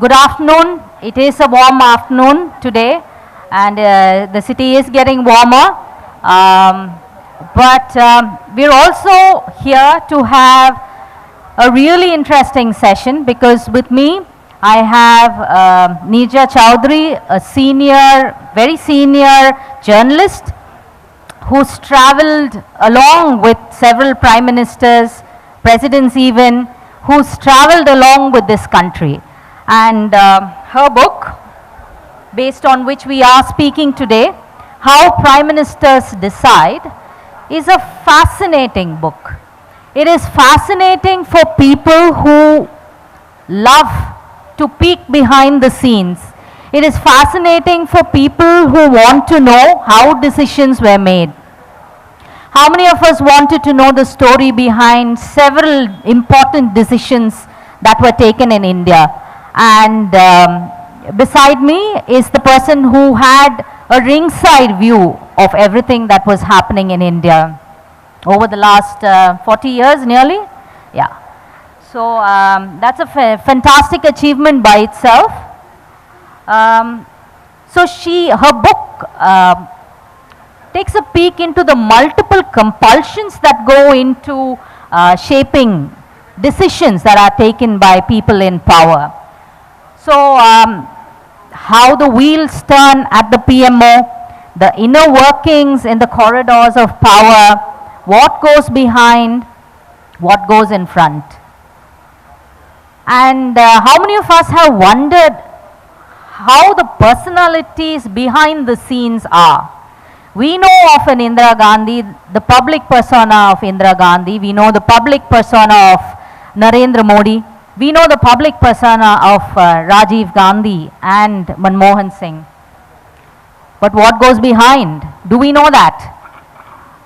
Good afternoon. It is a warm afternoon today, and the city is getting warmer. But we're also here to have a really interesting session because with me I have Neerja Chowdhury, a very senior journalist who's traveled along with several prime ministers, presidents even, who's traveled along with this country. And her book, based on which we are speaking today, How Prime Ministers Decide, is a fascinating book. It is fascinating for people who love to peek behind the scenes. It is fascinating for people who want to know how decisions were made. How many of us wanted to know the story behind several important decisions that were taken in India? And beside me is the person who had a ringside view of everything that was happening in India over the last 40 years nearly. Yeah. So that's a fantastic achievement by itself. Her book takes a peek into the multiple compulsions that go into shaping decisions that are taken by people in power. So how the wheels turn at the PMO, the inner workings in the corridors of power, what goes behind, what goes in front. And how many of us have wondered how the personalities behind the scenes are? We know of an Indira Gandhi, the public persona of Indira Gandhi. We know the public persona of Narendra Modi. We know the public persona of Rajiv Gandhi and Manmohan Singh. But what goes behind? Do we know that?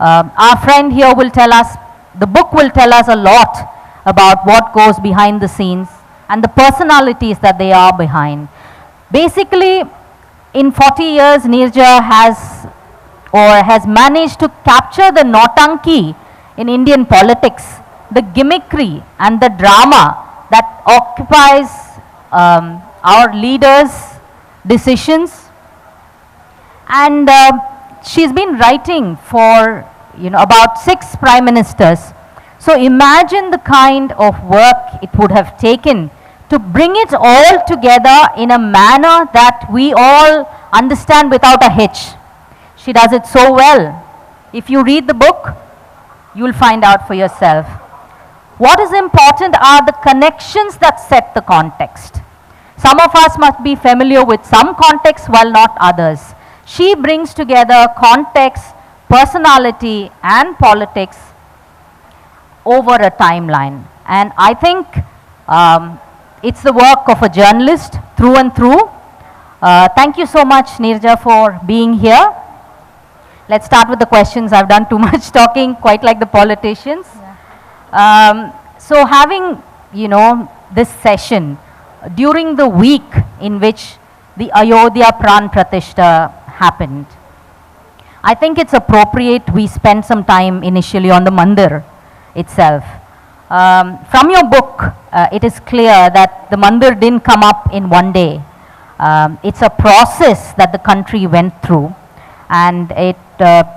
Our friend here will tell us, the book will tell us a lot about what goes behind the scenes and the personalities that they are behind. Basically, in 40 years, Neerja has managed to capture the nautanki in Indian politics, the gimmickry and the drama that occupies our leaders' decisions. And she's been writing for about 6 prime ministers. So imagine the kind of work it would have taken to bring it all together in a manner that we all understand without a hitch. She does it so well. If you read the book, you will find out for yourself. What is important are the connections that set the context. Some of us must be familiar with some context while not others. She brings together context, personality and politics over a timeline. And I think it's the work of a journalist through and through. Thank you so much, Neerja, for being here. Let's start with the questions. I've done too much talking, quite like the politicians. Yeah. So having, this session during the week in which the Ayodhya Pran Pratishta happened, I think it's appropriate we spend some time initially on the mandir itself. From your book, it is clear that the mandir didn't come up in one day. It's a process that the country went through, and it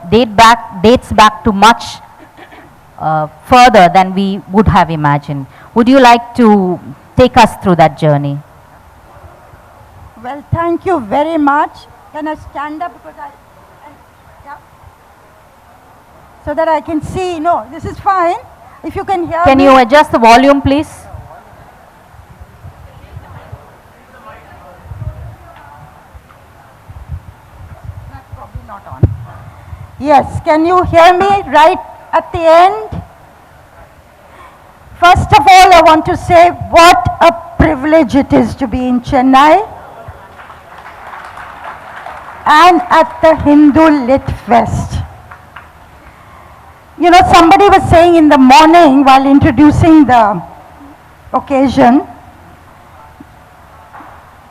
dates back to much further than we would have imagined. Would you like to take us through that journey? Well, thank you very much. Can I stand up because yeah, so that I can see? No, this is fine. If you can hear me. Can you adjust the volume, please? That's probably not on. Yes, can you hear me right at the end? First of all, I want to say what a privilege it is to be in Chennai and at the Hindu Lit Fest. Somebody was saying in the morning while introducing the occasion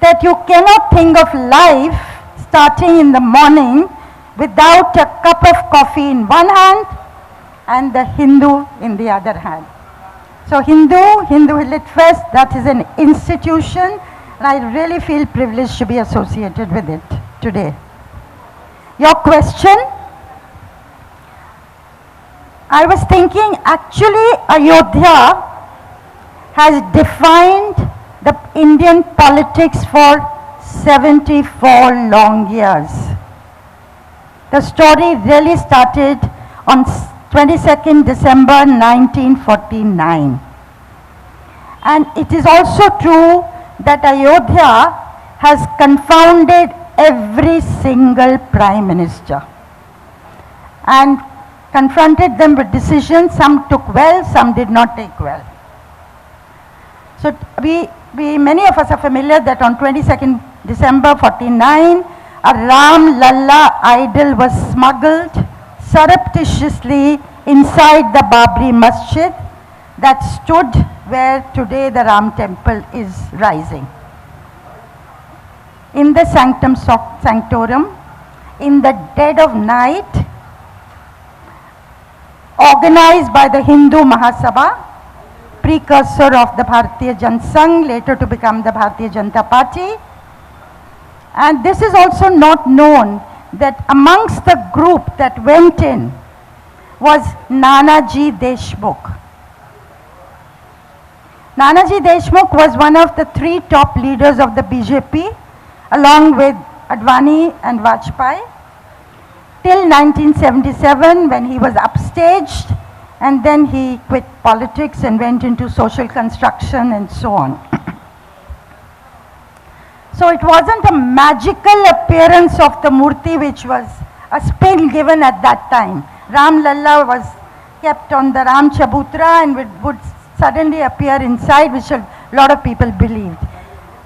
that you cannot think of life starting in the morning without a cup of coffee in one hand and the Hindu in the other hand. So Hindu Lit Fest, that is an institution And I really feel privileged to be associated with it today. Your question, I was thinking actually Ayodhya has defined the Indian politics for 74 long years. The story really started on 22nd December 1949. And it is also true that Ayodhya has confounded every single prime minister and confronted them with decisions. Some took well, some did not take well. So many of us are familiar that on 22nd December 49, a Ram Lalla idol was smuggled surreptitiously inside the Babri Masjid that stood where today the Ram temple is rising. In the sanctum sanctorum, in the dead of night, organized by the Hindu Mahasabha, precursor of the Bharatiya Jan Sangh, later to become the Bharatiya Janata Party. And this is also not known that amongst the group that went in was Nanaji Deshmukh. Nanaji Deshmukh was one of the three top leaders of the BJP, along with Advani and Vajpayee, till 1977 when he was upstaged, and then he quit politics and went into social construction and so on. So it wasn't a magical appearance of the Murti which was a spin given at that time. Ram Lalla was kept on the Ram Chabutra and would suddenly appear inside, which a lot of people believed.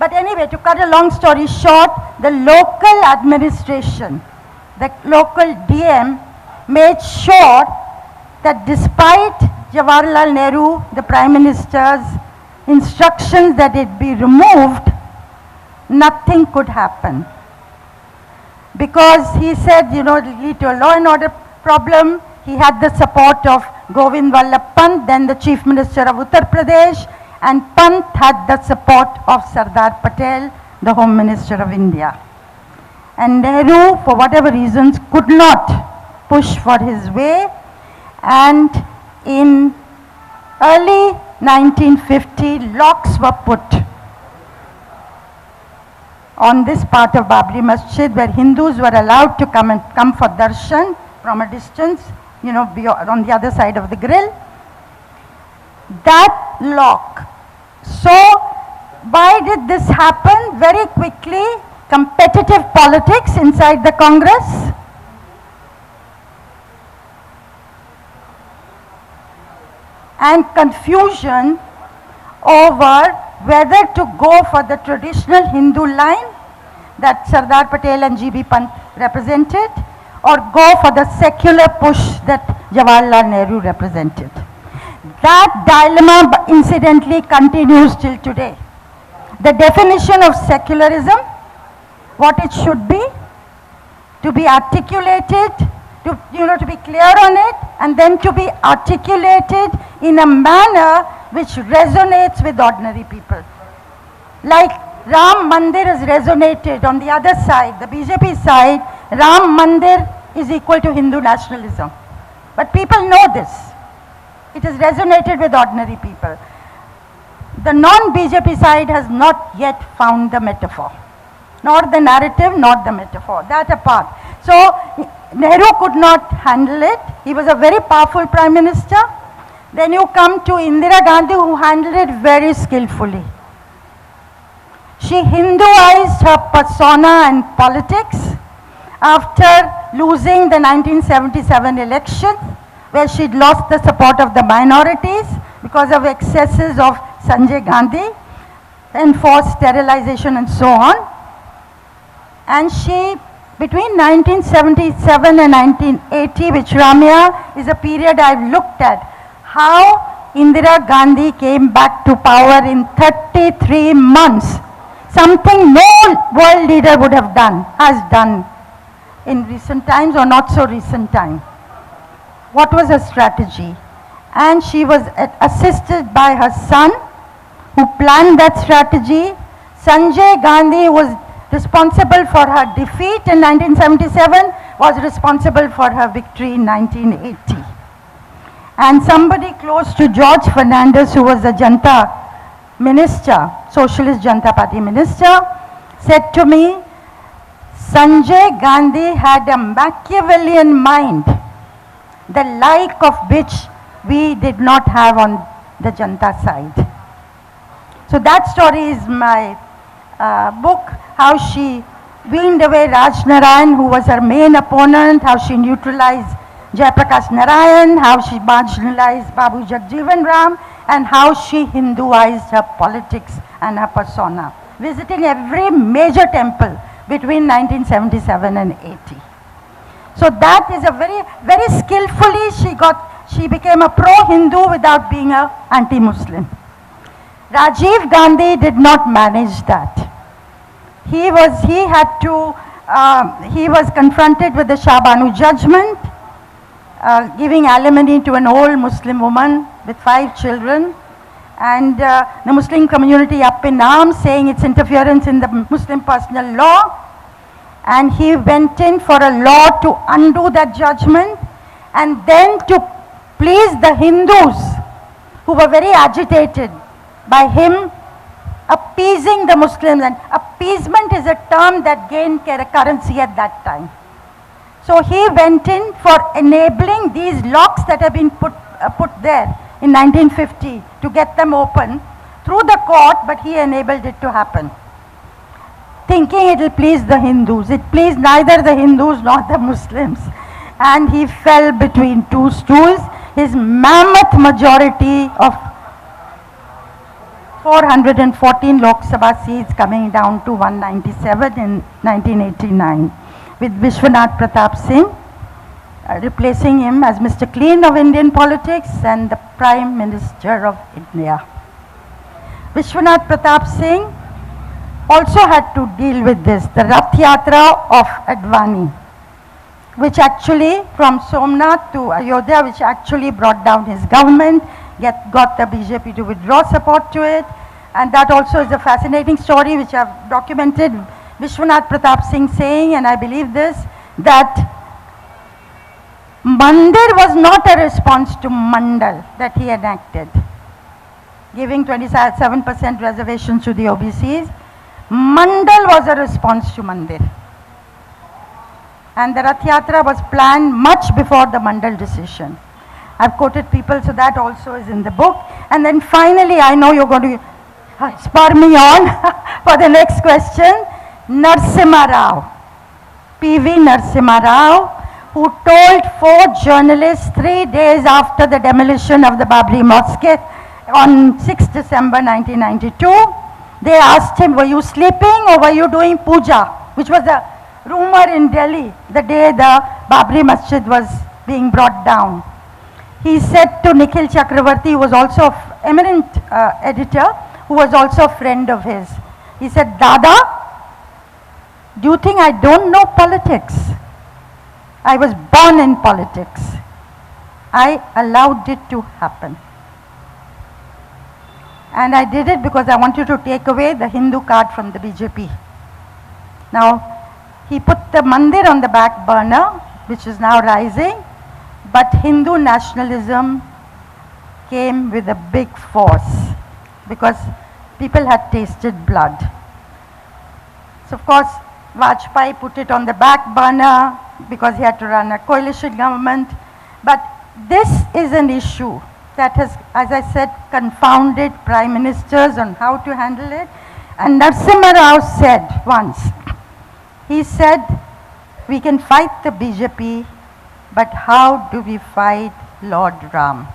But anyway, to cut a long story short, the local administration, the local DM made sure that despite Jawaharlal Nehru, the Prime Minister's instructions that it be removed, nothing could happen. Because he said, you know, it will lead to a law and order problem. He had the support of Govind Vallabh Pant, then the Chief Minister of Uttar Pradesh, and Pant had the support of Sardar Patel, the Home Minister of India. And Nehru, for whatever reasons, could not push for his way, and in early 1950, locks were put on this part of Babri Masjid where Hindus were allowed to come for darshan from a distance, you know, on the other side of the grill. That lock. So why did this happen? Very quickly, competitive politics inside the Congress. And confusion over whether to go for the traditional Hindu line that Sardar Patel and G.B. Pant represented, or go for the secular push that Jawaharlal Nehru represented. That dilemma incidentally continues till today. The definition of secularism, what it should be, to be articulated, to be clear on it, and then to be articulated in a manner which resonates with ordinary people. Like Ram Mandir has resonated on the other side, the BJP side. Ram Mandir is equal to Hindu nationalism. But people know this. It has resonated with ordinary people. The non-BJP side has not yet found the metaphor, nor the narrative, nor the metaphor. That apart. So Nehru could not handle it. He was a very powerful prime minister. Then you come to Indira Gandhi, who handled it very skillfully. She Hinduized her persona and politics after losing the 1977 election, where she'd lost the support of the minorities because of excesses of Sanjay Gandhi, enforced sterilization and so on. And she, between 1977 and 1980, which Ramya is a period I've looked at, how Indira Gandhi came back to power in 33 months. Something no world leader would have done, has done in recent times or not so recent time. What was her strategy? And she was assisted by her son, who planned that strategy, Sanjay Gandhi was responsible for her defeat in 1977, was responsible for her victory in 1980. And somebody close to George Fernandez, who was a Janta minister, Socialist Janta Party minister, said to me, Sanjay Gandhi had a Machiavellian mind, the like of which we did not have on the Janta side. So that story is my book, how she weaned away Raj Narayan, who was her main opponent, how she neutralized Jayaprakash Narayan, how she marginalized Babu Jagjeevan Ram, and how she Hinduized her politics and her persona, visiting every major temple between 1977 and 80. So that is a very skillfully she became a pro-Hindu without being an anti-Muslim. Rajiv Gandhi did not manage that. He was confronted with the Shah Banu judgment, giving alimony to an old Muslim woman with 5 children, and the Muslim community up in arms saying it's interference in the Muslim personal law, and he went in for a law to undo that judgment and then to please the Hindus who were very agitated by him appeasing the Muslims, and appeasement is a term that gained currency at that time. So he went in for enabling these locks that have been put there in 1950 to get them open through the court, but he enabled it to happen, thinking it will please the Hindus. It pleased neither the Hindus nor the Muslims, and he fell between two stools. His mammoth majority of 414 Lok Sabha seats coming down to 197 in 1989, with Vishwanath Pratap Singh replacing him as Mr. Clean of Indian politics and the Prime Minister of India. Vishwanath Pratap Singh also had to deal with this, the Rath Yatra of Advani, which actually from Somnath to Ayodhya, which actually brought down his government, got the BJP to withdraw support to it. And that also is a fascinating story which I've documented. Vishwanath Pratap Singh saying, and I believe this, that Mandir was not a response to Mandal that he enacted, giving 27% reservations to the OBCs. Mandal was a response to Mandir. And the Rath Yatra was planned much before the Mandal decision. I've quoted people, so that also is in the book. And then finally, I know you're going to spur me on for the next question. Narasimha Rao, P.V. Narasimha Rao, who told 4 journalists 3 days after the demolition of the Babri Mosque on 6 December 1992, they asked him, were you sleeping or were you doing puja? Which was a rumor in Delhi the day the Babri Masjid was being brought down. He said to Nikhil Chakravarti, who was also an eminent editor, who was also a friend of his, he said, Dada, do you think I don't know politics? I was born in politics. I allowed it to happen. And I did it because I wanted to take away the Hindu card from the BJP. Now, he put the Mandir on the back burner, which is now rising, but Hindu nationalism came with a big force because people had tasted blood. So of course, Vajpayee put it on the back burner because he had to run a coalition government. But this is an issue that has, as I said, confounded prime ministers on how to handle it. And Narasimha Rao said once, he said, we can fight the BJP, but how do we fight Lord Ram?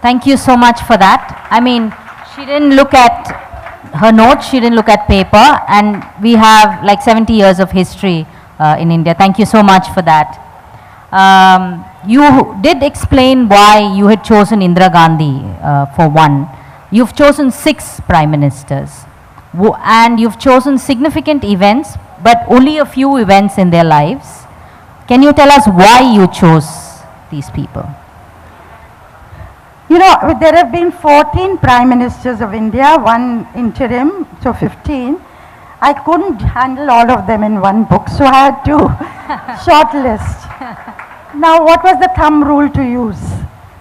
Thank you so much for that. I mean, she didn't look at her notes, she didn't look at paper, and we have like 70 years of history in India. Thank you so much for that. You did explain why you had chosen Indira Gandhi for one. You've chosen 6 prime ministers, and you've chosen significant events, but only a few events in their lives. Can you tell us why you chose these people? You know, there have been 14 prime ministers of India, one interim, so 15. I couldn't handle all of them in one book, so I had to shortlist. Now, what was the thumb rule to use?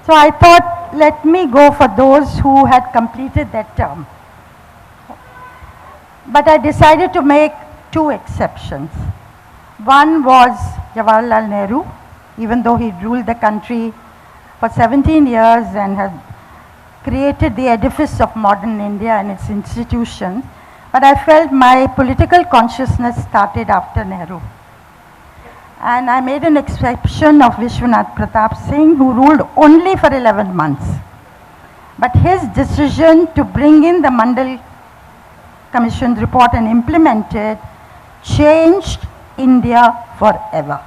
So I thought, let me go for those who had completed that term. But I decided to make two exceptions. One was Jawaharlal Nehru, even though he ruled the country for 17 years and had created the edifice of modern India and its institutions. But I felt my political consciousness started after Nehru. And I made an exception of Vishwanath Pratap Singh, who ruled only for 11 months. But his decision to bring in the Mandal Commission's report and implement it changed India forever.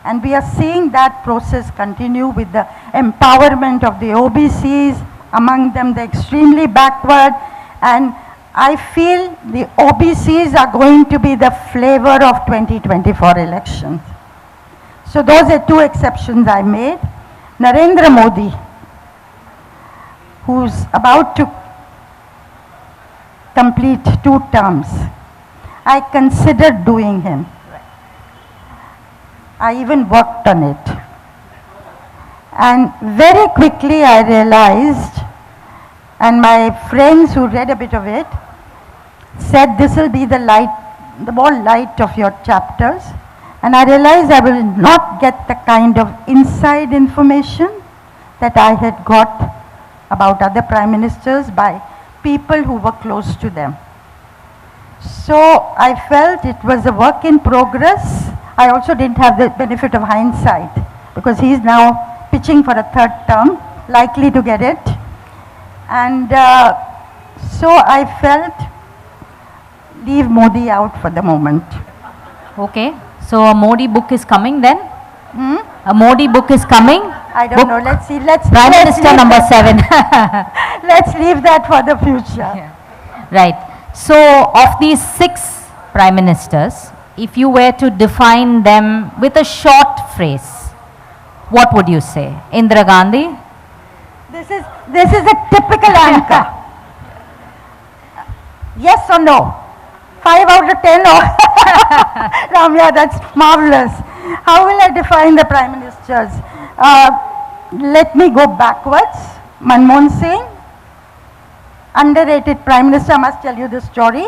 And we are seeing that process continue with the empowerment of the OBCs, among them the extremely backward, and I feel the OBCs are going to be the flavor of 2024 elections. So those are two exceptions I made. Narendra Modi, who's about to complete 2 terms, I considered doing him. I even worked on it. And very quickly I realized, and my friends who read a bit of it said this will be the more light of your chapters. And I realized I will not get the kind of inside information that I had got about other prime ministers by people who were close to them. So I felt it was a work in progress. I also didn't have the benefit of hindsight because he is now pitching for a 3rd term, likely to get it. And so I felt leave Modi out for the moment. Okay, so a Modi book is coming then? A Modi book is coming? I don't know, let's see. Prime Minister number 7. Let's leave that for the future. Yeah. Right. So of these 6 prime ministers, if you were to define them with a short phrase, what would you say? Indira Gandhi? This is a typical anchor. Yes or no? 5 out of 10 or Ramya, that's marvelous. How will I define the prime ministers? Let me go backwards. Manmohan Singh, underrated prime minister, I must tell you the story.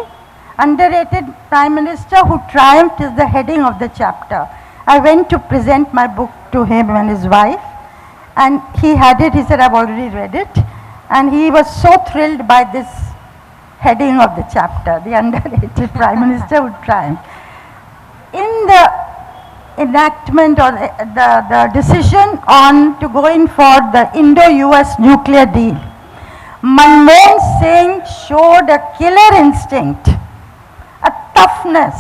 Underrated prime minister who triumphed is the heading of the chapter. I went to present my book to him and his wife, and he had it. He said, I've already read it. And he was so thrilled by this heading of the chapter, the underrated prime minister who triumphed. In the enactment or the decision on to go in for the Indo-US nuclear deal, Manmohan Singh showed a killer instinct, a toughness,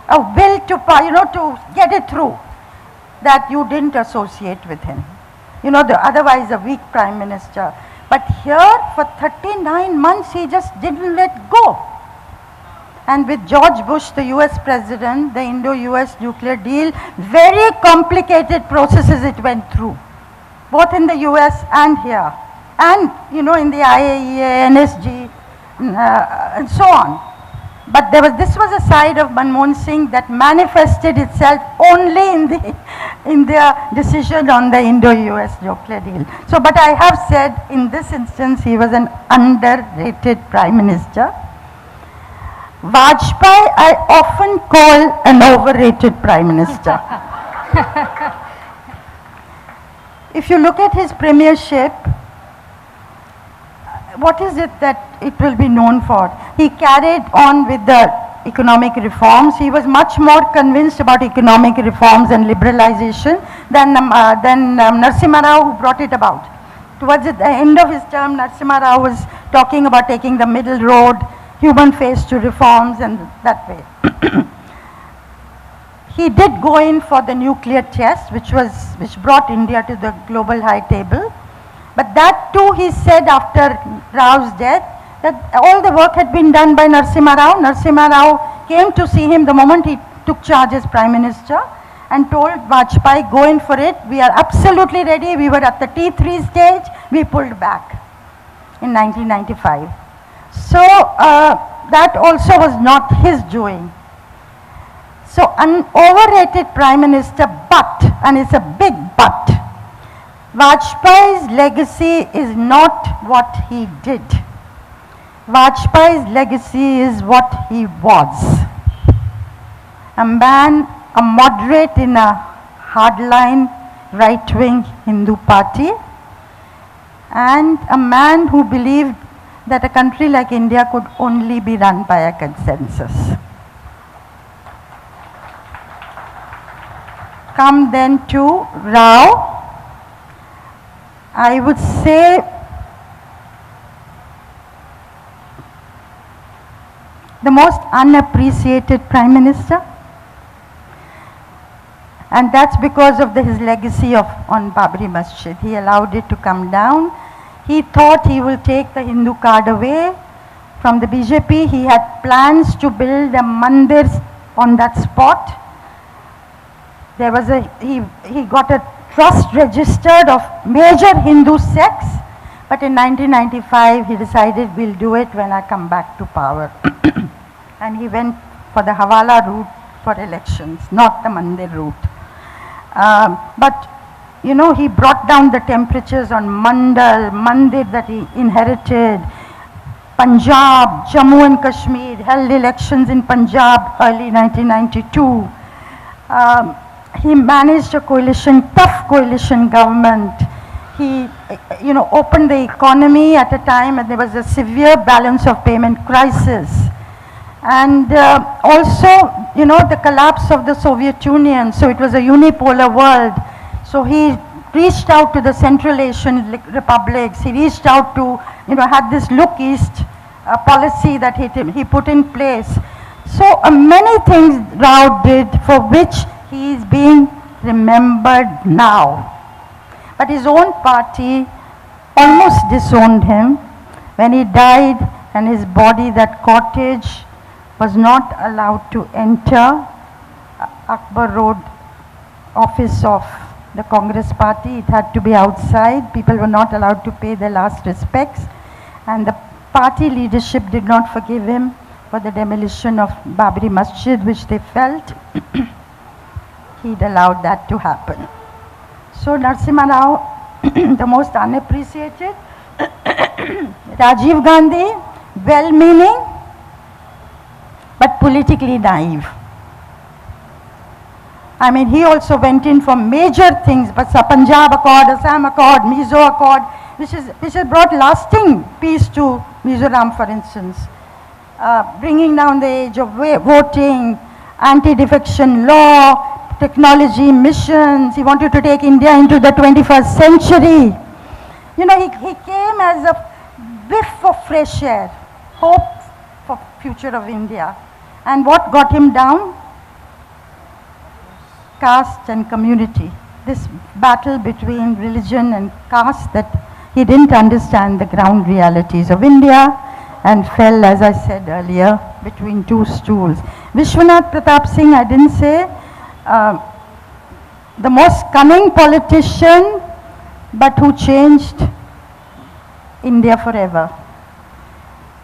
a will to get it through that you didn't associate with him. Otherwise a weak prime minister. But here for 39 months he just didn't let go. And with George Bush, the US president, the Indo-US nuclear deal, very complicated processes it went through, both in the US and here. And in the IAEA, NSG, and so on. But this was a side of Manmohan Singh that manifested itself only in the decision on the Indo-US nuclear deal. So, but I have said in this instance he was an underrated prime minister. Vajpayee I often call an overrated prime minister. If you look at his premiership, what is it that it will be known for? He carried on with the economic reforms. He was much more convinced about economic reforms and liberalization than Narasimha Rao, who brought it about. Towards the end of his term, Narasimha Rao was talking about taking the middle road, human face to reforms, and that way. He did go in for the nuclear test, which brought India to the global high table. But that too, he said after Rao's death, that all the work had been done by Narasimha Rao. Narasimha Rao came to see him the moment he took charge as Prime Minister, and told Vajpayee, go in for it. We are absolutely ready. We were at the T3 stage. We pulled back in 1995. So that also was not his doing. So an overrated Prime Minister, but, and it's a big but, Vajpayee's legacy is not what he did. Vajpayee's legacy is what he was. A man, a moderate in a hardline right-wing Hindu party, and a man who believed that a country like India could only be run by a consensus. Come then to Rao. I would say the most unappreciated Prime Minister, and that's because of his legacy on Babri Masjid. He allowed it to come down. He thought he will take the Hindu card away from the BJP. He had plans to build a mandir on that spot. There was he got a trust registered of major Hindu sects, but in 1995 he decided, we'll do it when I come back to power. And he went for the Hawala route for elections, not the Mandir route. But you know, he brought down the temperatures on Mandal, Mandir that he inherited. Punjab, Jammu and Kashmir, held elections in Punjab early 1992. He managed a coalition, tough coalition government. He, you know, opened the economy at a time when there was a severe balance of payment crisis. And also, you know, the collapse of the Soviet Union, so it was a unipolar world. So he reached out to the Central Asian republics. He reached out to, you know, had this look east policy that he put in place. So many things Rao did for which he is being remembered now. But his own party almost disowned him when he died, and his body, that cottage, was not allowed to enter Akbar Road office of the Congress party. It had to be outside. People were not allowed to pay their last respects, and the party leadership did not forgive him for the demolition of Babri Masjid, which they felt he'd allowed that to happen. So Narasimha Rao, the most unappreciated. Rajiv Gandhi, well-meaning, but politically naive. I mean, he also went in for major things, but the Punjab Accord, Assam Accord, Mizo Accord, which has brought lasting peace to Mizoram, for instance. Bringing down the age of voting, anti-defection law, technology missions. He wanted to take India into the 21st century. You know, he came as a whiff of fresh air, hope for future of India. And what got him down? Caste and community. This battle between religion and caste, that he didn't understand the ground realities of India and fell, as I said earlier, between two stools. Vishwanath Pratap Singh, I didn't say, the most cunning politician, but who changed India forever.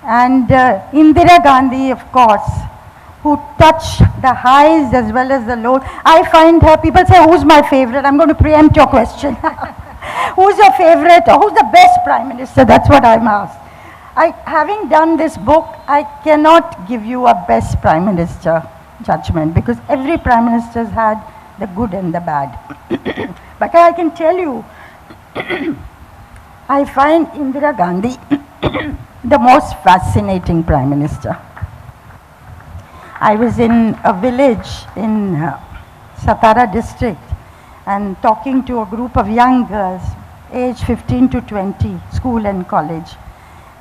And Indira Gandhi, of course, who touched the highs as well as the lows. I find her, people say, who's my favorite? I'm going to preempt your question. Who's your favorite, or who's the best Prime Minister? That's what I'm asked. Having done this book, I cannot give you a best Prime Minister judgment, because every Prime Minister has had the good and the bad. But I can tell you, I find Indira Gandhi the most fascinating Prime Minister. I was in a village in Satara district and talking to a group of young girls, age 15 to 20, school and college.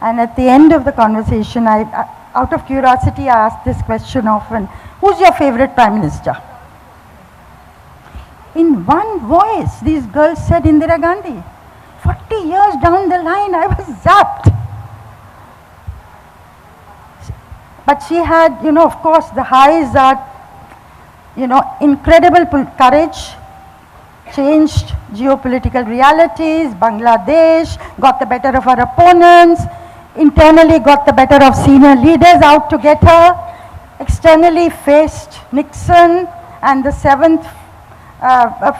And at the end of the conversation, out of curiosity, I asked this question often, who's your favorite Prime Minister? In one voice, these girls said Indira Gandhi. 40 years down the line, I was zapped. But she had, you know, of course, the highs are incredible courage, changed geopolitical realities. Bangladesh got the better of her opponents, internally got the better of senior leaders out to get her, externally faced Nixon and the 7th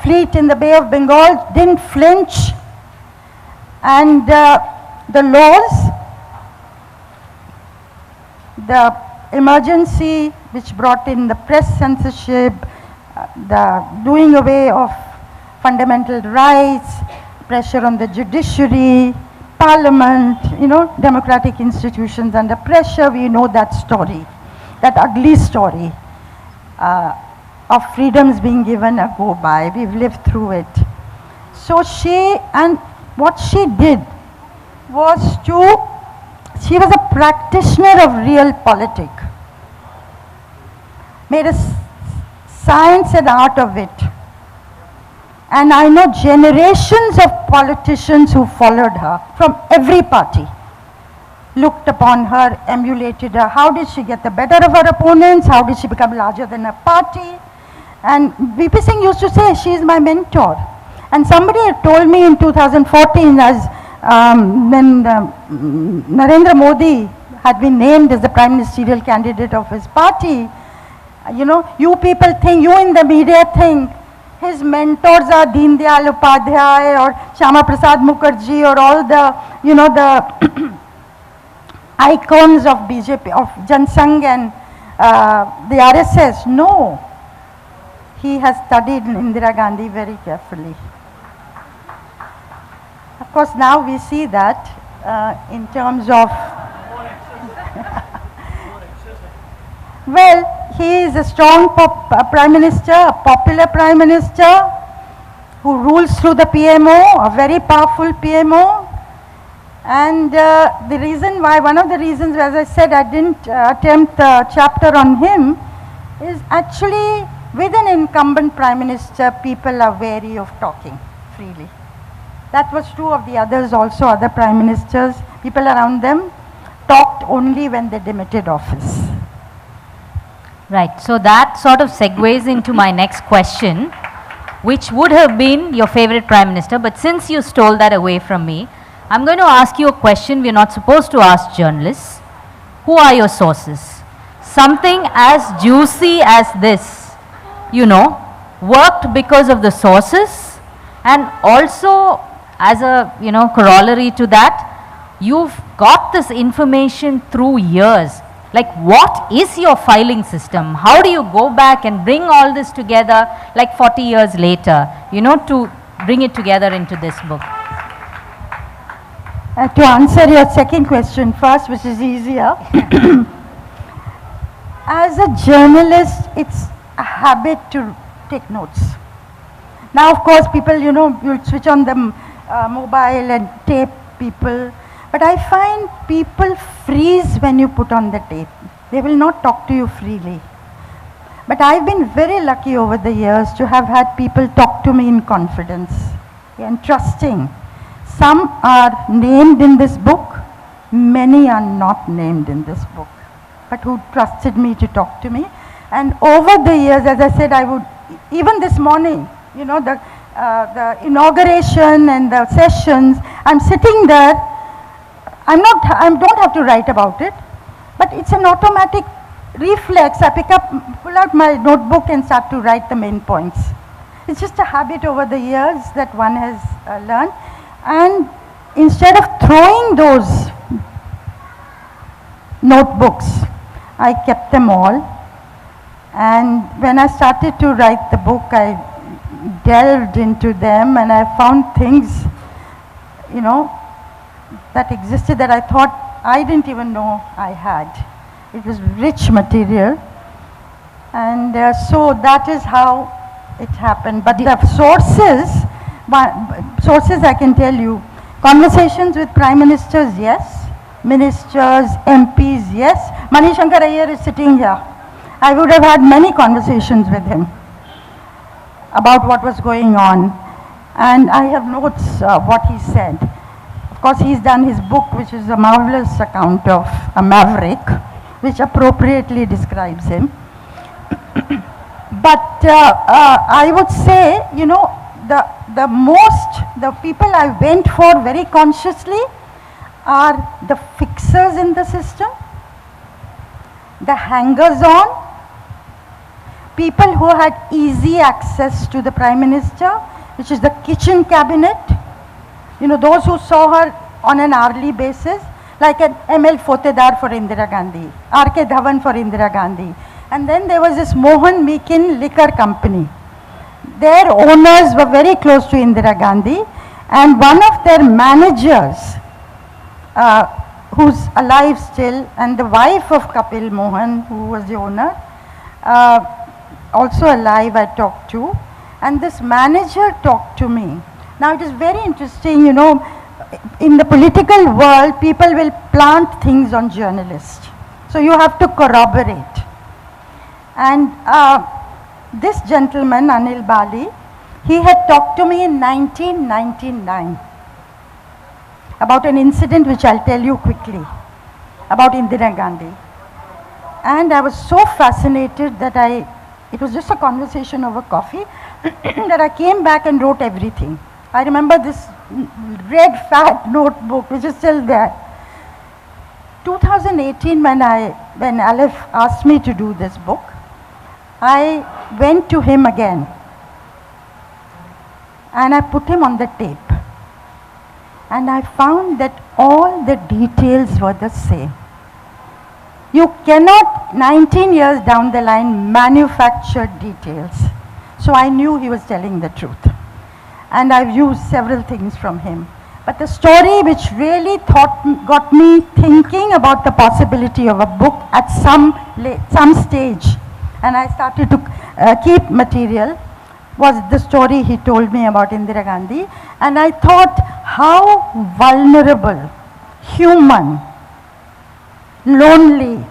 Fleet in the Bay of Bengal, didn't flinch. And the laws, the emergency which brought in the press censorship, the doing away of fundamental rights, pressure on the judiciary, parliament, democratic institutions under pressure. We know that story, that ugly story of freedoms being given a go by. We've lived through it. So what she did was she was a practitioner of real politics, made a science and art of it. And I know generations of politicians who followed her from every party, looked upon her, emulated her. How did she get the better of her opponents? How did she become larger than her party? And VP Singh used to say, she is my mentor. And somebody had told me in 2014, as when Narendra Modi had been named as the prime ministerial candidate of his party, you people think, you in the media think, his mentors are Deen Dayal Upadhyay or Shyama Prasad Mukherjee or all the, the icons of BJP, of Jansangh and the RSS. No. He has studied Indira Gandhi very carefully. Of course, now we see that in terms of, well, he is a strong prime minister, a popular prime minister who rules through the PMO, a very powerful PMO. And the reason why, one of the reasons, as I said, I didn't attempt a chapter on him is actually with an incumbent prime minister, people are wary of talking freely. That was true of the others also, other prime ministers. People around them talked only when they demitted office. Right, so that sort of segues into my next question, which would have been your favorite prime minister, but since you stole that away from me, I'm going to ask you a question we're not supposed to ask journalists. Who are your sources? Something as juicy as this, worked because of the sources, and also as a, corollary to that, you've got this information through years. Like, what is your filing system? How do you go back and bring all this together like 40 years later, to bring it together into this book? To answer your second question first, which is easier. As a journalist, it's a habit to take notes. Now, of course, people, you'll switch on the mobile and tape people. But I find people freeze when you put on the tape. They will not talk to you freely. But I've been very lucky over the years to have had people talk to me in confidence and trusting. Some are named in this book, many are not named in this book, but who trusted me to talk to me. And over the years, as I said, I would, even this morning, the inauguration and the sessions, I'm sitting there, I don't have to write about it, but it's an automatic reflex. I pull out my notebook and start to write the main points. It's just a habit over the years that one has learned. And instead of throwing those notebooks, I kept them all. And when I started to write the book, I delved into them and I found things, that existed that I thought I didn't even know I had. It was rich material. And so that is how it happened. But the sources I can tell you, conversations with prime ministers, yes. Ministers, MPs, yes. Mani Shankar Iyer is sitting here. I would have had many conversations with him about what was going on. And I have notes what he said. Of course, he's done his book, which is a marvelous account of a maverick, which appropriately describes him. But I would say, the people I went for very consciously are the fixers in the system, the hangers-on, people who had easy access to the Prime Minister, which is the kitchen cabinet, those who saw her on an hourly basis, like an M.L. Fotedar for Indira Gandhi, R.K. Dhawan for Indira Gandhi. And then there was this Mohan Meakin Liquor Company. Their owners were very close to Indira Gandhi, and one of their managers, who's alive still, and the wife of Kapil Mohan, who was the owner, also alive, I talked to, and this manager talked to me. Now it is very interesting, in the political world, people will plant things on journalists. So you have to corroborate. And this gentleman, Anil Bali, he had talked to me in 1999 about an incident which I'll tell you quickly, about Indira Gandhi. And I was so fascinated that it was just a conversation over coffee, that I came back and wrote everything. I remember this red fat notebook which is still there. 2018, when Aleph asked me to do this book, I went to him again and I put him on the tape, and I found that all the details were the same. You cannot, 19 years down the line, manufacture details. So I knew he was telling the truth. And I've used several things from him. But the story which really got me thinking about the possibility of a book at some stage, and I started to keep material, was the story he told me about Indira Gandhi. And I thought how vulnerable, human, lonely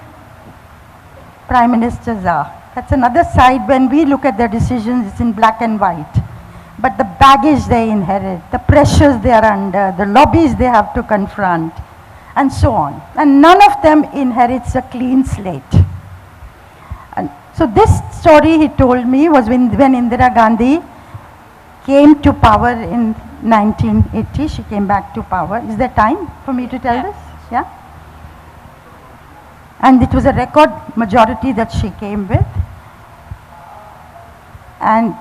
prime ministers are. That's another side. When we look at their decisions, it's in black and white. But the baggage they inherit, the pressures they are under, the lobbies they have to confront, and so on. And none of them inherits a clean slate. And so this story he told me was when Indira Gandhi came to power in 1980. She came back to power. Is there time for me to tell this? Yeah? And it was a record majority that she came with. And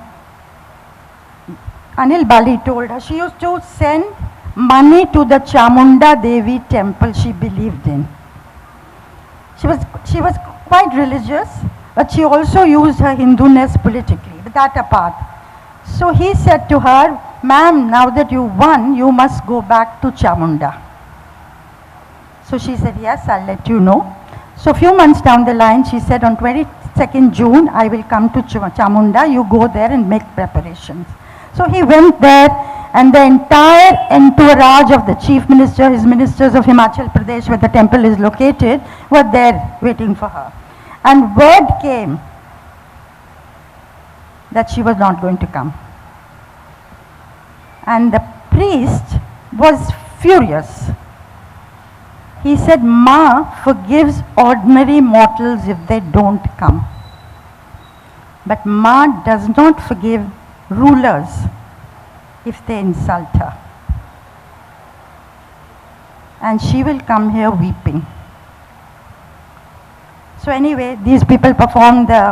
Anil Bali told her she used to send money to the Chamunda Devi temple she believed in. She was quite religious, but she also used her Hinduness politically, but that apart. So he said to her, "Ma'am, now that you won, you must go back to Chamunda." So she said, "Yes, I'll let you know." So a few months down the line, she said, "On 22nd June, I will come to Chamunda. You go there and make preparations." So he went there, and the entire entourage of the chief minister, his ministers of Himachal Pradesh, where the temple is located, were there waiting for her. And word came that she was not going to come. And the priest was furious. He said, "Ma forgives ordinary mortals if they don't come. But Ma does not forgive rulers if they insult her. And she will come here weeping." So anyway, these people performed the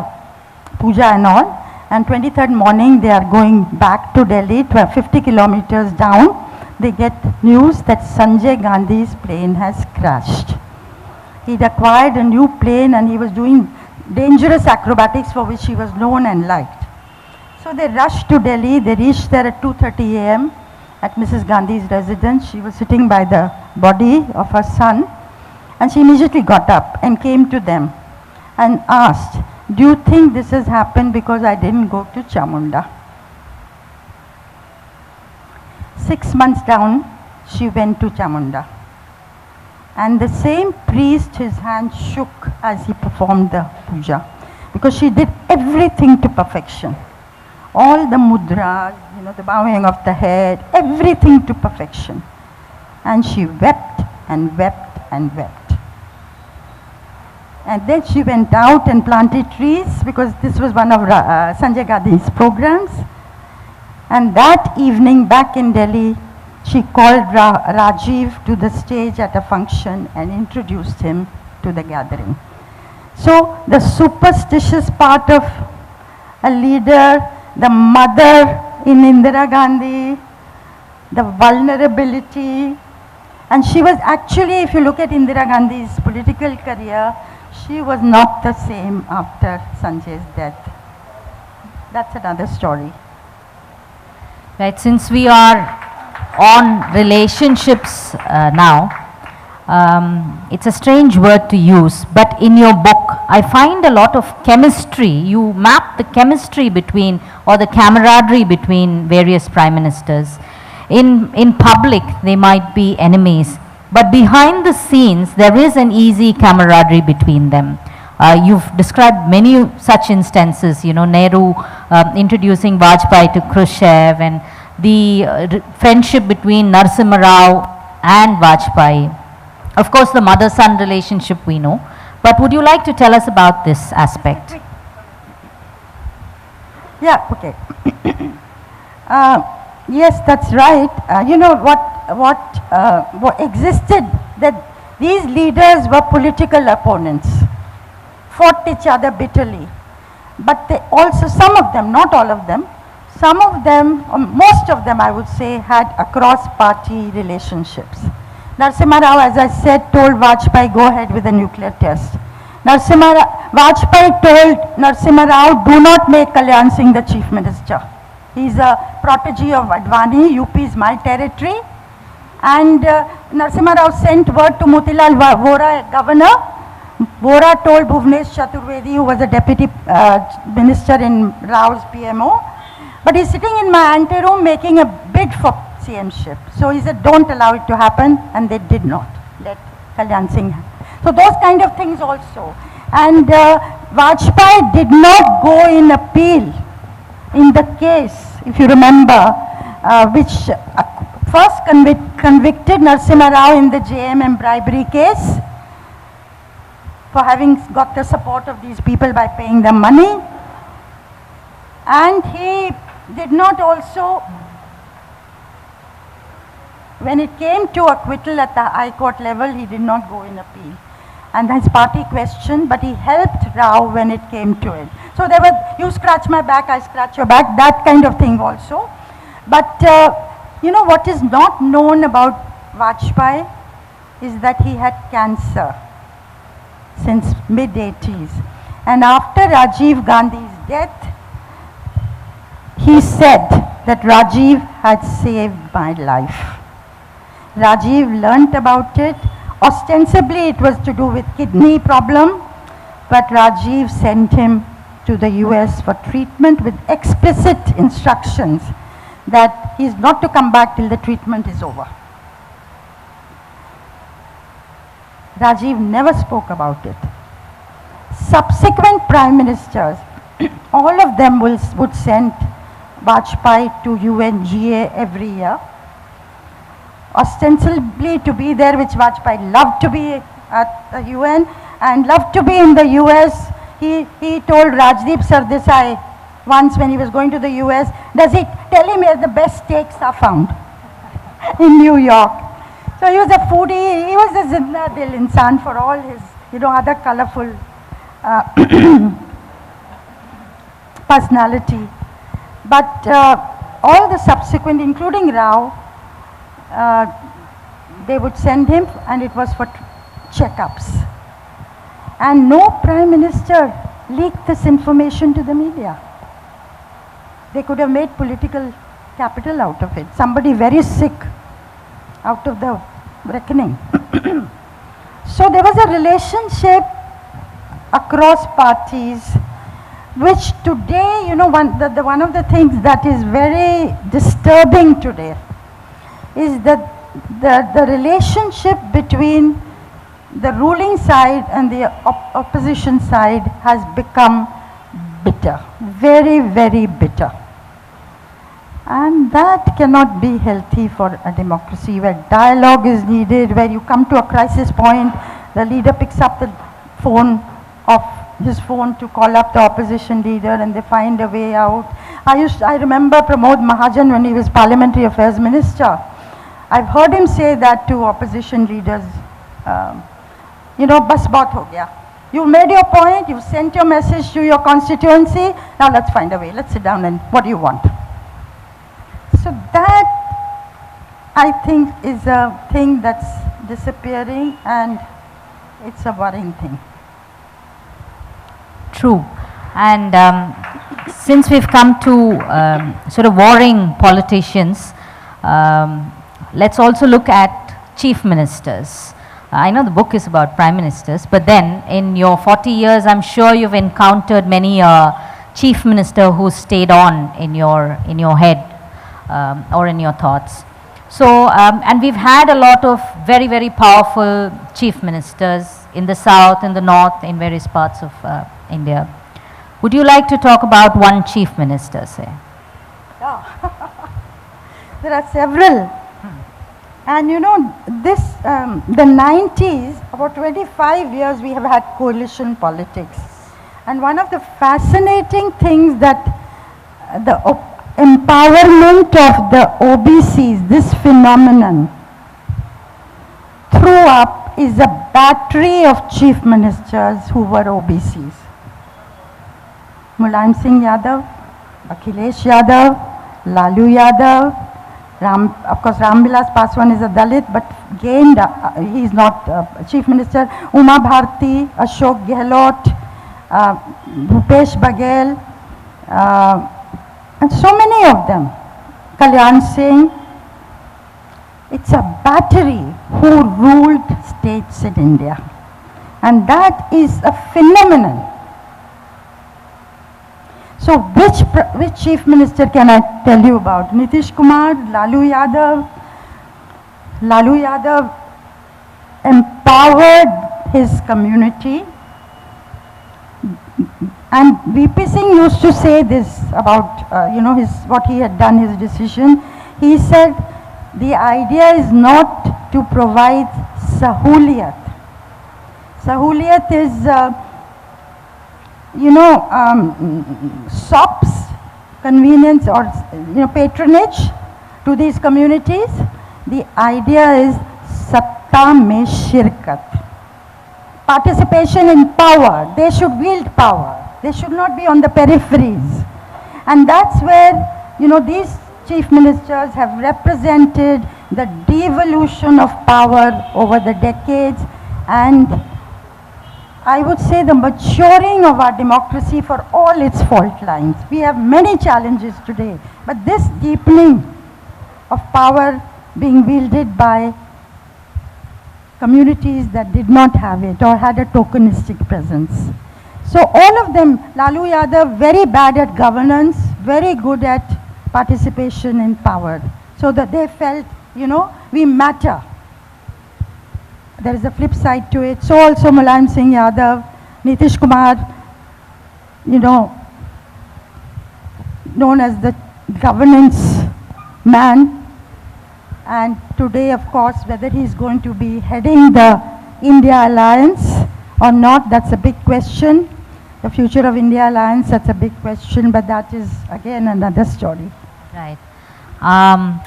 puja and all. And 23rd morning, they are going back to Delhi, 50 kilometers down. They get news that Sanjay Gandhi's plane has crashed. He'd acquired a new plane and he was doing dangerous acrobatics for which he was known and liked. So they rushed to Delhi. They reached there at 2:30 a.m. at Mrs. Gandhi's residence. She was sitting by the body of her son, and she immediately got up and came to them and asked, "Do you think this has happened because I didn't go to Chamunda?" 6 months down, she went to Chamunda. And the same priest, his hand shook as he performed the puja, because she did everything to perfection. All the mudras, the bowing of the head, everything to perfection. And she wept and wept and wept. And then she went out and planted trees because this was one of Sanjay Gandhi's programs. And that evening back in Delhi, she called Rajiv to the stage at a function and introduced him to the gathering. So the superstitious part of a leader, the mother in Indira Gandhi, the vulnerability, and she was actually, if you look at Indira Gandhi's political career, she was not the same after Sanjay's death. That's another story. Right, since we are on relationships now, it's a strange word to use, but in your book, I find a lot of chemistry. You map the chemistry between, or the camaraderie between various prime ministers. In public, they might be enemies, but behind the scenes, there is an easy camaraderie between them. You've described many such instances, you know, Nehru introducing Vajpayee to Khrushchev, and the friendship between Narasimha Rao and Vajpayee. Of course, the mother-son relationship we know, but would you like to tell us about this aspect? Yeah, okay. Yes, that's right. You know what existed, that these leaders were political opponents, fought each other bitterly, but they also, some of them, not all of them, some of them, or most of them I would say, had across-party relationships. Narasimha Rao, as I said, told Vajpayee, go ahead with the nuclear test. Vajpayee told Narasimha Rao, do not make Kalyan Singh the chief minister. He's a protege of Advani, UP is my territory. And Narasimha Rao sent word to Motilal Vora, governor. Vora told Bhuvnesh Chaturvedi, who was a deputy minister in Rao's PMO. But he's sitting in my anteroom making a bid for CMship. So he said, don't allow it to happen, and they did not let Kalyan Singh. So those kind of things also. And Vajpayee did not go in appeal in the case, if you remember, which first convicted Narasimha Rao in the JMM bribery case for having got the support of these people by paying them money. And he did not also, when it came to acquittal at the High Court level, he did not go in appeal. And his party questioned, but he helped Rao when it came to it. So there were, you scratch my back, I scratch your back, that kind of thing also. But you know what is not known about Vajpayee is that he had cancer since mid-80s. And after Rajiv Gandhi's death, he said that Rajiv had saved my life. Rajiv learnt about it. Ostensibly it was to do with kidney problem, but Rajiv sent him to the US for treatment with explicit instructions that he is not to come back till the treatment is over. Rajiv never spoke about it. Subsequent prime ministers, all of them would send Vajpayee to UNGA every year, ostensibly to be there, which Vajpayee loved to be at the UN and loved to be in the US. He told Rajdeep Sardesai once when he was going to the US, does he tell him where the best steaks are found in New York. So he was a foodie, he was a Zinda Dil Insan for all his, you know, other colorful personality. But all the subsequent, including Rao, they would send him, and it was for checkups. And no prime minister leaked this information to the media. They could have made political capital out of it. Somebody very sick out of the reckoning. So there was a relationship across parties, which today, you know, one of the things that is very disturbing today is that the relationship between the ruling side and the opposition side has become bitter, very, very bitter. And that cannot be healthy for a democracy where dialogue is needed, where you come to a crisis point, the leader picks up the phone of his phone to call up the opposition leader and they find a way out. I remember Pramod Mahajan when he was Parliamentary Affairs Minister. I've heard him say that to opposition leaders, bas baat ho gaya. You made your point, you sent your message to your constituency, now let's find a way, let's sit down and what do you want? So that, I think, is a thing that's disappearing and it's a worrying thing. True. And since we've come to sort of warring politicians, let's also look at chief ministers. I know the book is about prime ministers, but then in your 40 years, I'm sure you've encountered many chief minister who stayed on in your head or in your thoughts. So, and we've had a lot of very, very powerful chief ministers in the south, in the north, in various parts of India. Would you like to talk about one chief minister, say? Yeah. There are several. And this, the 90s, about 25 years we have had coalition politics. And one of the fascinating things that the empowerment of the OBCs, this phenomenon, threw up is a battery of chief ministers who were OBCs. Mulayam Singh Yadav, Akhilesh Yadav, Lalu Yadav, of course, Ram Vilas Paswan is a Dalit, but gained, he is not chief minister. Uma Bharti, Ashok Gehlot, Bhupesh Baghel, and so many of them. Kalyan Singh. It's a battery who ruled states in India. And that is a phenomenon. So which chief minister can I tell you about? Nitish Kumar, Lalu Yadav. Lalu Yadav empowered his community. And VP Singh used to say this about, what he had done, his decision. He said, the idea is not to provide sahuliyat. Sahuliyat is, SOPs, convenience or patronage to these communities. The idea is satta mein shirkat. Participation in power. They should wield power. They should not be on the peripheries. And that's where, these chief ministers have represented the devolution of power over the decades and I would say the maturing of our democracy for all its fault lines. We have many challenges today, but this deepening of power being wielded by communities that did not have it or had a tokenistic presence. So all of them, Lalu Yadav, very bad at governance, very good at participation in power. So that they felt, we matter. There is a flip side to it. So also Mulayam Singh Yadav, Nitish Kumar, known as the governance man. And today, of course, whether he's going to be heading the India Alliance or not, that's a big question. The future of India Alliance, that's a big question, but that is again another story. Right.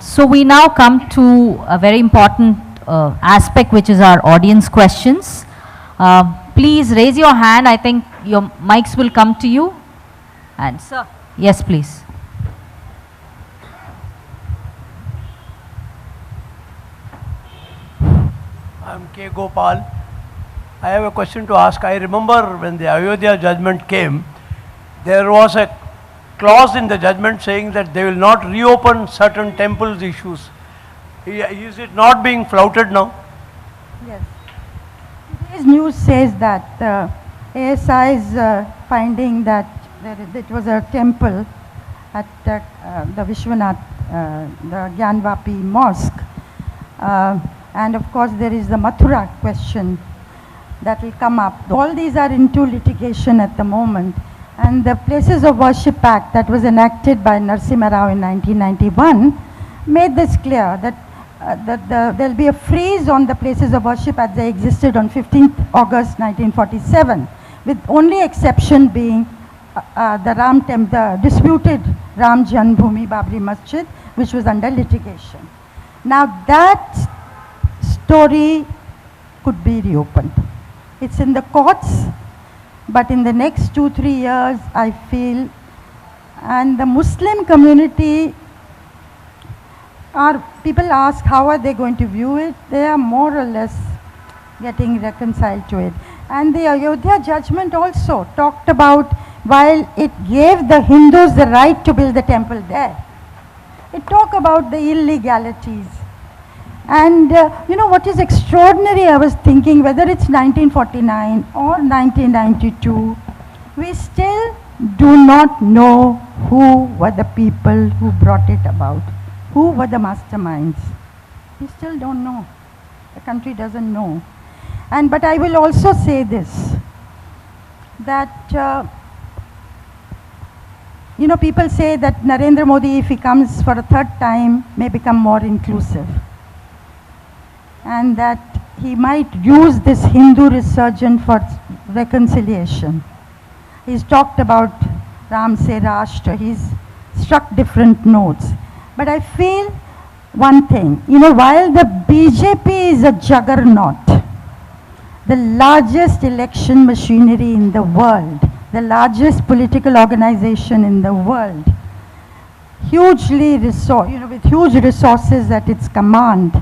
So we now come to a very important aspect, which is our audience questions. Please raise your hand. I think your mics will come to you. And sir, yes, please. I'm K. Gopal. I have a question to ask. I remember when the Ayodhya judgment came, there was a clause in the judgment saying that they will not reopen certain temples issues. Is it not being flouted now? Yes. Today's news says that ASI is finding that it was a temple at the Vishwanath, the Gyanvapi mosque. And of course there is the Mathura question that will come up. All these are into litigation at the moment. And the Places of Worship Act that was enacted by Narasimha Rao in 1991 made this clear that there will be a freeze on the places of worship as they existed on 15th August 1947. with only exception being the disputed Ram Janmabhoomi Babri Masjid, which was under litigation. Now that story could be reopened. It's in the courts, but in the next 2-3 years, I feel, and the Muslim community people ask how are they going to view it, they are more or less getting reconciled to it. And the Ayodhya judgment also talked about, while it gave the Hindus the right to build the temple there, it talked about the illegalities. And you know what is extraordinary, I was thinking whether it's 1949 or 1992, we still do not know who were the people who brought it about, who were the masterminds. We still don't know. The country doesn't know. And but I will also say this, that you know, people say that Narendra Modi, if he comes for a third time, may become more inclusive, and that he might use this Hindu resurgence for reconciliation. He's talked about Ram Se Rashtra, he's struck different notes. But I feel one thing, you know, while the BJP is a juggernaut, the largest election machinery in the world, the largest political organization in the world, hugely with huge resources at its command,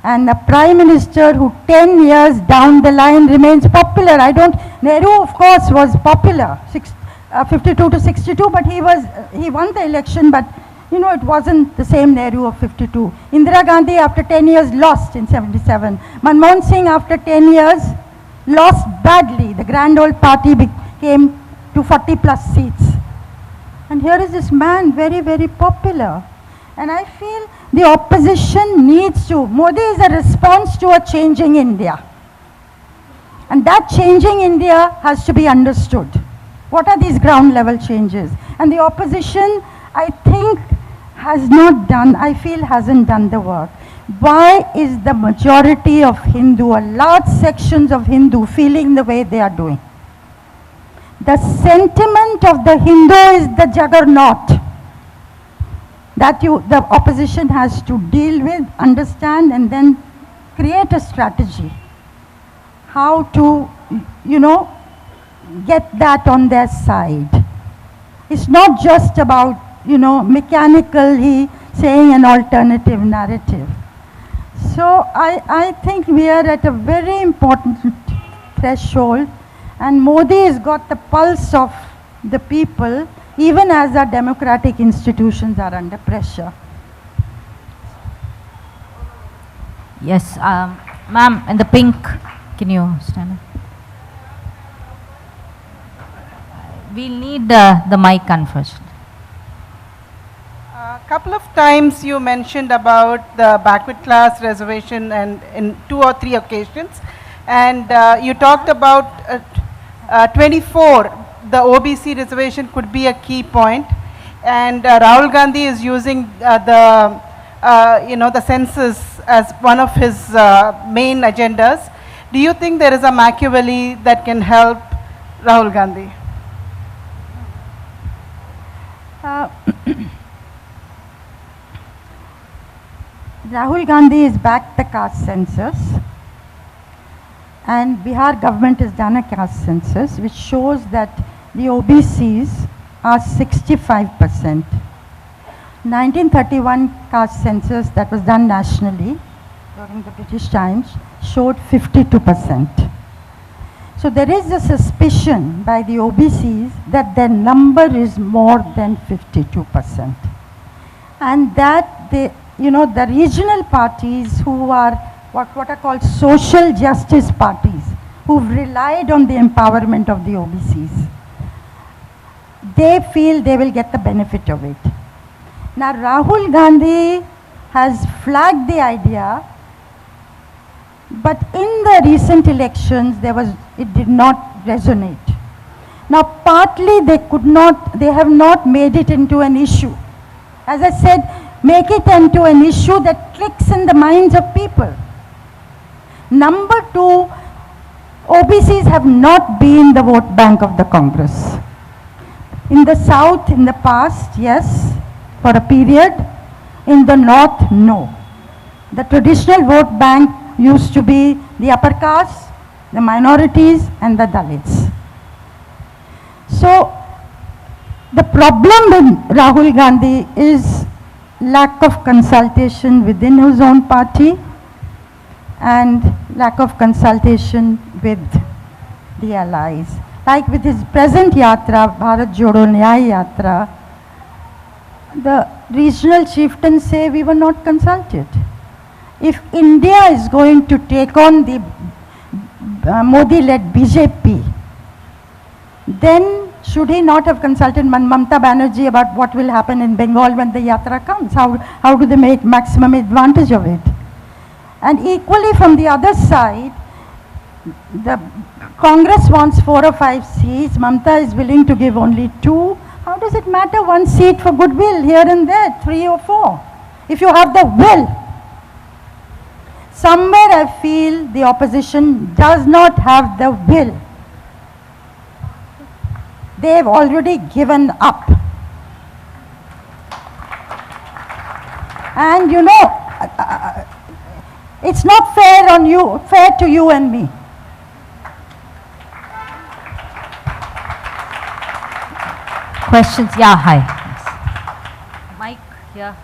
and a prime minister who 10 years down the line remains popular. Nehru of course was popular, 52 to 62, but he won the election, but you know, it wasn't the same Nehru of 52. Indira Gandhi after 10 years lost in 77. Manmohan Singh after 10 years lost badly. The grand old party came to 40 plus seats. And here is this man, very, very popular. And I feel the opposition needs to, Modi is a response to a changing India. And that changing India has to be understood. What are these ground level changes? And the opposition, I think, hasn't done the work. Why is the majority of Hindu, or large sections of Hindu, feeling the way they are doing? The sentiment of the Hindu is the juggernaut that the opposition has to deal with, understand, and then create a strategy. How to, you know, get that on their side. It's not just about, you know, mechanically saying an alternative narrative. So I think we are at a very important threshold, and Modi has got the pulse of the people, even as our democratic institutions are under pressure. Yes, ma'am, in the pink, can you stand up? We'll need the mic on first. A couple of times you mentioned about the backward class reservation, and in 2 or 3 occasions, and you talked about 24, the OBC reservation could be a key point, and Rahul Gandhi is using the census as one of his main agendas. Do you think there is a Machiavelli that can help Rahul Gandhi? Rahul Gandhi has backed the caste census, and Bihar government has done a caste census which shows that the OBCs are 65%. 1931 caste census that was done nationally during the British times showed 52%. So there is a suspicion by the OBCs that their number is more than 52%. And that the regional parties who are what are called social justice parties, who've relied on the empowerment of the OBCs, they feel they will get the benefit of it. Now Rahul Gandhi has flagged the idea, but in the recent elections it did not resonate. Now partly they have not made it into an issue. As I said, make it into an issue that clicks in the minds of people. Number 2, OBCs have not been the vote bank of the Congress. In the South, in the past, yes, for a period. In the North, no. The traditional vote bank used to be the upper caste, the minorities, and the Dalits. So, the problem with Rahul Gandhi is lack of consultation within his own party and lack of consultation with the allies. Like with his present yatra, Bharat Jodo Nyay Yatra, the regional chieftains say we were not consulted. If India is going to take on the Modi-led BJP, then should he not have consulted Mamata Banerjee about what will happen in Bengal when the yatra comes? How do they make maximum advantage of it? And equally from the other side, the Congress wants 4 or 5 seats, Mamata is willing to give only 2. How does it matter 1 seat for goodwill here and there, 3 or 4? If you have the will. Somewhere I feel the opposition does not have the will. They've already given up. And you know, it's not fair to you and me. Questions? Yeah, hi. Yes. Mike, here.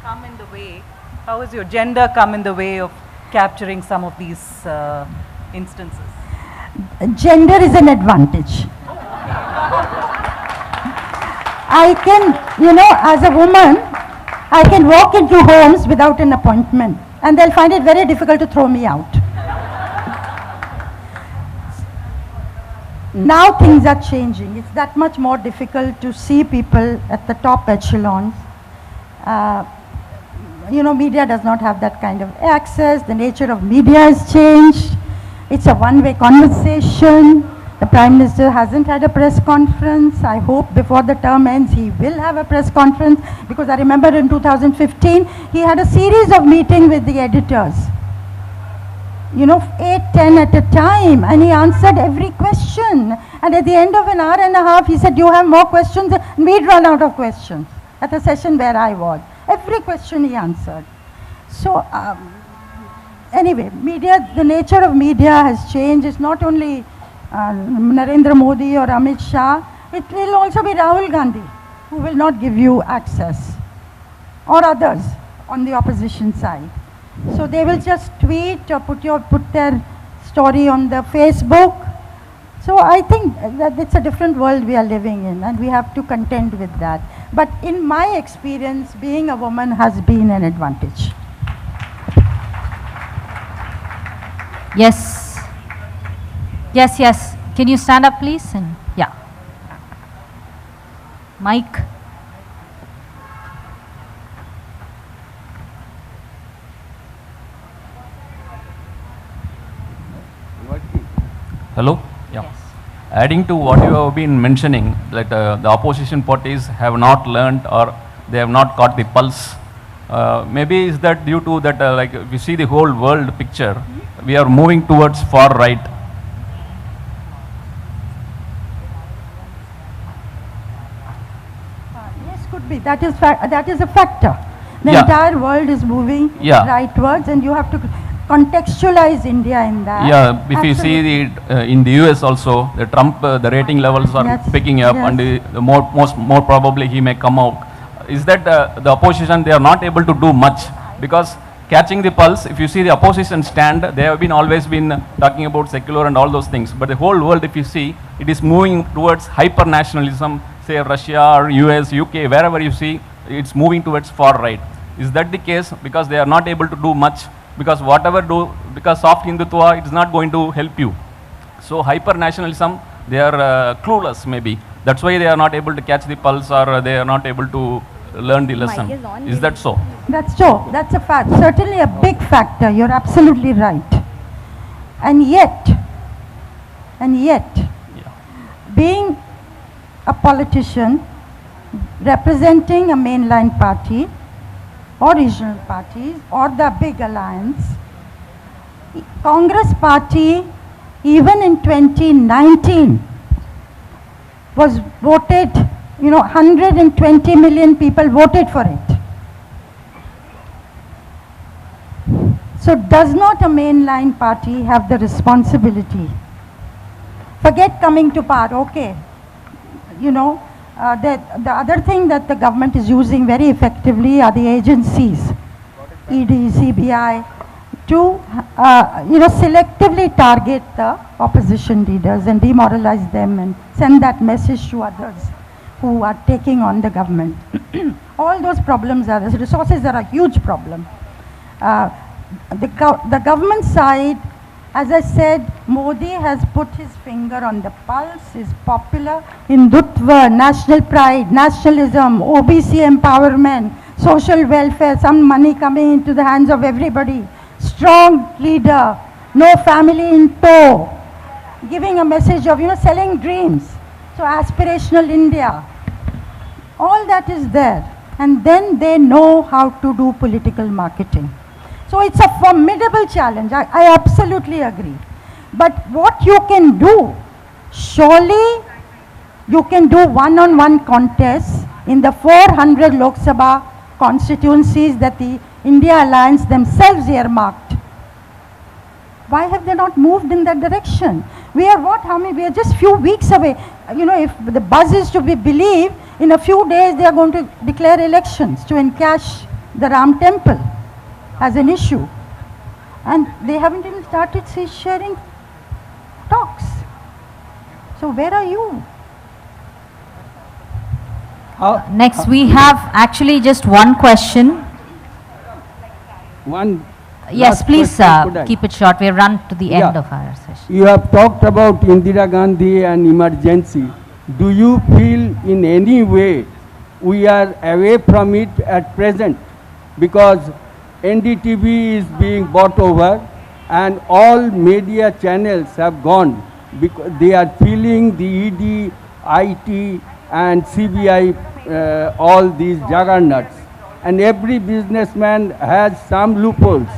Come in the way? How has your gender come in the way of capturing some of these instances? Gender is an advantage. I can, you know, as a woman, I can walk into homes without an appointment and they'll find it very difficult to throw me out. Now things are changing. It's that much more difficult to see people at the top echelons. You know, media does not have that kind of access. The nature of media has changed. It's a one-way conversation. The Prime Minister hasn't had a press conference. I hope before the term ends he will have a press conference, because I remember in 2015 he had a series of meetings with the editors. You know, 8, 10 at a time, and he answered every question. And at the end of an hour and a half he said, "You have more questions?" And we'd run out of questions at the session where I was. Every question he answered. So anyway, media, the nature of media has changed. It's not only Narendra Modi or Amit Shah, it will also be Rahul Gandhi who will not give you access, or others on the opposition side. So they will just tweet or put their story on the Facebook. So I think that it's a different world we are living in, and we have to contend with that. But in my experience, being a woman has been an advantage. Yes. Yes, yes. Can you stand up, please? And yeah. Mike. Hello? Yeah. Yes. Adding to what you have been mentioning, that the opposition parties have not learned or they have not caught the pulse. Maybe is that due to that, like if you see the whole world picture, we are moving towards far right. Yes, could be. That is a factor. The Yeah. entire world is moving Yeah. rightwards, and you have to contextualize India in that. Yeah, if you see Absolutely. the in the US also, the Trump the rating levels are Yes, picking up, yes. and the more probably he may come out. Is that the opposition, they are not able to do much, because catching the pulse, if you see the opposition stand, they have been always been talking about secular and all those things, but the whole world, if you see, it is moving towards hyper nationalism, say Russia or US, UK, wherever you see, it's moving towards far right. Is that the case? Because they are not able to do much, because whatever do, because soft Hindutva, it is not going to help you. So hyper nationalism, they are clueless maybe. That's why they are not able to catch the pulse, or they are not able to learn the lesson. Is that so? That's so. That's a fact. Certainly a big factor. You're absolutely right. And yet, Yeah. being a politician, representing a mainline party or regional parties or the big alliance. Congress party, even in 2019, was voted, 120 million people voted for it. So does not a mainline party have the responsibility? Forget coming to power, okay. The other thing that the government is using very effectively are the agencies, ED, CBI, to selectively target the opposition leaders and demoralize them and send that message to others who are taking on the government. All those problems are, the resources are a huge problem. The government side, as I said, Modi has put his finger on the pulse, is popular, Hindutva, national pride, nationalism, OBC empowerment, social welfare, some money coming into the hands of everybody, strong leader, no family in tow, giving a message of, selling dreams. So aspirational India, all that is there. And then they know how to do political marketing. So it's a formidable challenge, I absolutely agree. But what you can do, surely you can do one-on-one contests in the 400 Lok Sabha constituencies that the India Alliance themselves earmarked. Why have they not moved in that direction? We are we are just few weeks away. If the buzz is to be believed, in a few days they are going to declare elections to encash the Ram temple as an issue. And they haven't even started sharing talks. So where are you? Next, we have actually just one question. One Yes, last please question, could I? keep it short. We have run to the end of our session. You have talked about Indira Gandhi and emergency. Do you feel in any way we are away from it at present? Because NDTV is being bought over and all media channels have gone because they are feeling the ED, IT and CBI, all these juggernauts. And every businessman has some loopholes.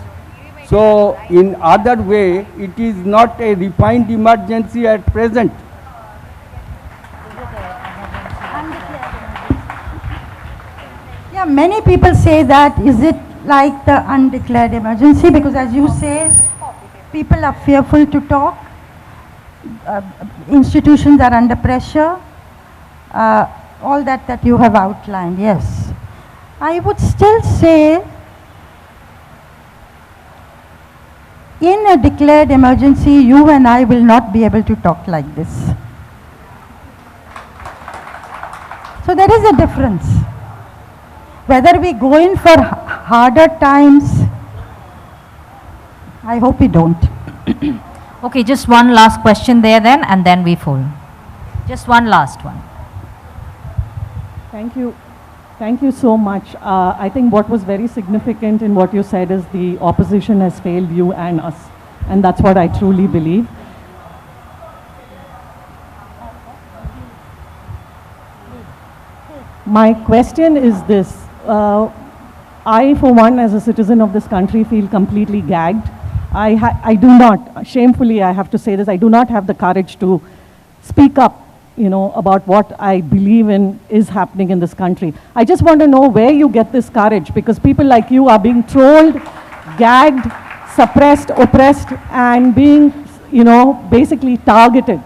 So in other way, it is not a refined emergency at present. Yeah, many people say that, is it like the undeclared emergency? Because as you say, people are fearful to talk, institutions are under pressure, all that you have outlined, yes. I would still say, in a declared emergency, you and I will not be able to talk like this. So there is a difference. Whether we go in for harder times, I hope we don't. Okay, just one last question there then, and then we fold. Just one last one. Thank you. Thank you so much. I think what was very significant in what you said is the opposition has failed you and us. And that's what I truly believe. My question is this. I, for one, as a citizen of this country, feel completely gagged. I do not, shamefully I have to say this, I do not have the courage to speak up, about what I believe in is happening in this country. I just want to know where you get this courage, because people like you are being trolled, gagged, suppressed, oppressed, and being, basically targeted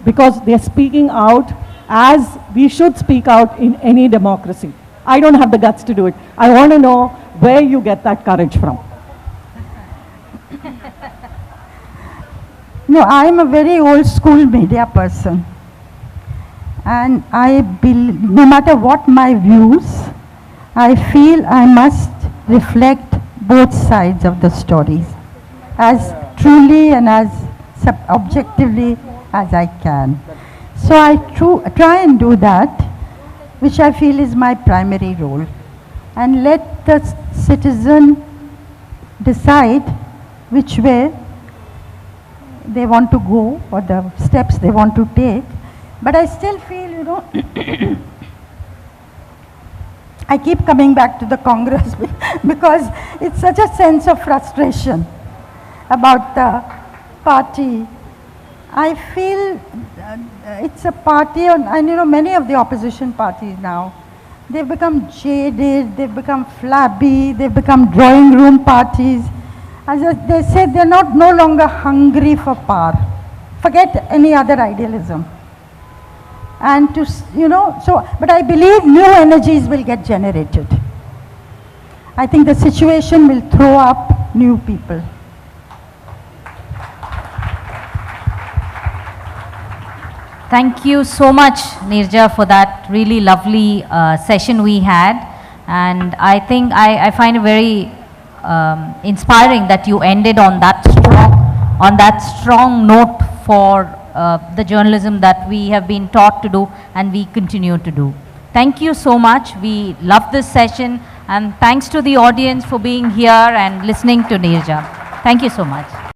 because they're speaking out as we should speak out in any democracy. I don't have the guts to do it. I want to know where you get that courage from. No, I'm a very old school media person. And no matter what my views, I feel I must reflect both sides of the stories as truly and as objectively as I can. So I try and do that, which I feel is my primary role, and let the citizen decide which way they want to go or the steps they want to take. But I still feel, I keep coming back to the Congress because it's such a sense of frustration about the party. I feel it's a party, and you know, many of the opposition parties now, they've become jaded, they've become flabby, they've become drawing room parties. They say they're no longer hungry for power. Forget any other idealism. And to, you know, so, but I believe new energies will get generated. I think the situation will throw up new people. Thank you so much, Neerja, for that really lovely session we had. And I think I find it very inspiring that you ended on that strong note for the journalism that we have been taught to do and we continue to do. Thank you so much. We love this session, and thanks to the audience for being here and listening to Neerja. Thank you so much.